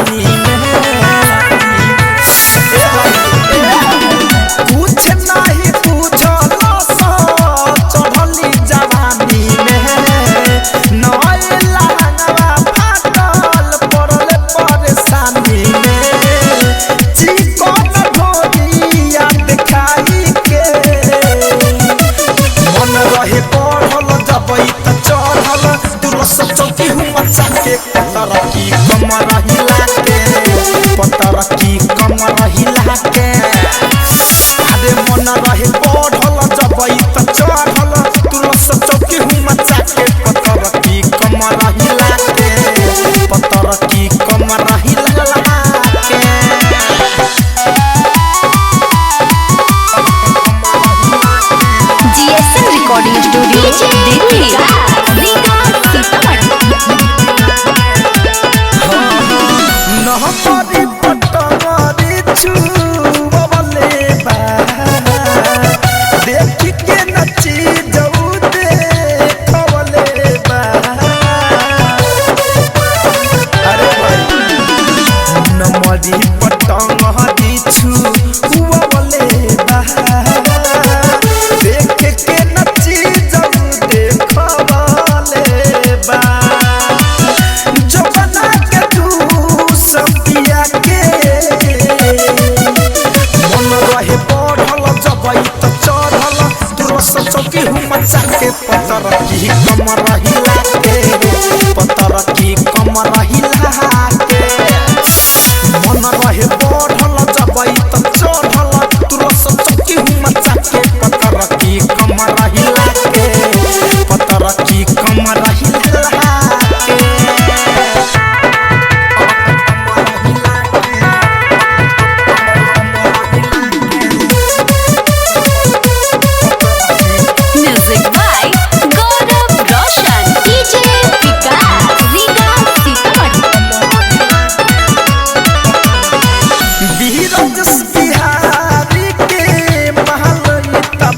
सानी कुछ नहीं बुझल चढ़ली जवानी में नए लहंगवा फाटल पड़ल परेशानी में चिकन ढोलिया दिखाई के मन रहे पढ़ल जबई त चढ़ल दुरस चौकी हूँ मचा के पतरकी कमर हिला के पतरकी कमर हिला के अरे मन रहे पढ़ल जबई त चढ़ल दुरस चौकी हूँ मचा के पतरकी कमर हिला के पतरकी कमर हिला के GSM रिकॉर्डिंग स्टूडियो दिल्ली नहपरी पटमरी छुबले बा देख के नची जाऊ देखवले बा अरे भाई नमरी पटमरी छुबले बा देख के नची जाऊ देखवले बा जबना के तू संपिया के मन रहे पढ़ल जबई त चढ़ल दुरस चौकी हूँ मचा के पतरकी कमर हिला के पतरकी कमर हिला के मन रहे पढ़ल जबई त चढ़ल दुरस चौकी हूँ मचा के पतरकी कमर हिला के पतरकी कमर हिला के music by Gaurav Roshan DJ Vikas Riga Sitamarhi बीरज बिहारी के महल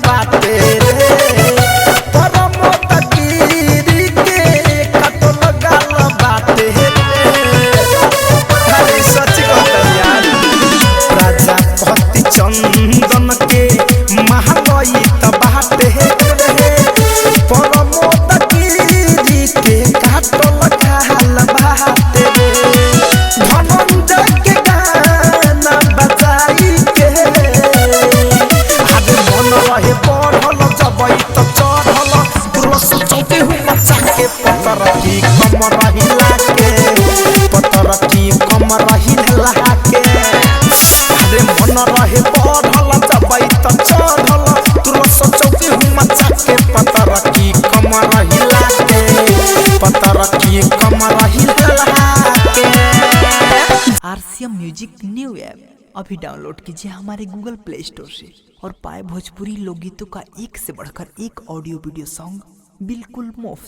बाटे रे परम तकीरी के कटल गाल बाटे अरे सच कहत यार प्रजापति चंदन के महल बाटे रे परम तकीरी के कटल गाल बाटे रे धनंजय के गाना बजाई के आगे मन रहे पढ़ल जबई त चढ़ल दुरस चौकी हूँ मचा के पतरकी कमर हिला के पतरकी कमर हिला के आगे मन रहे पढ़ल जबई त चढ़ल दुरस चौकी हूँ मचा के पतरकी कमर हिला के पतरकी कमर हिला के RCM म्यूजिक न्यू ऐप अभी डाउनलोड कीजिए हमारे गूगल प्ले स्टोर से और पाए भोजपुरी लोकगीतों का एक से बढ़कर एक ऑडियो वीडियो सॉन्ग बिल्कुल मुफ्त।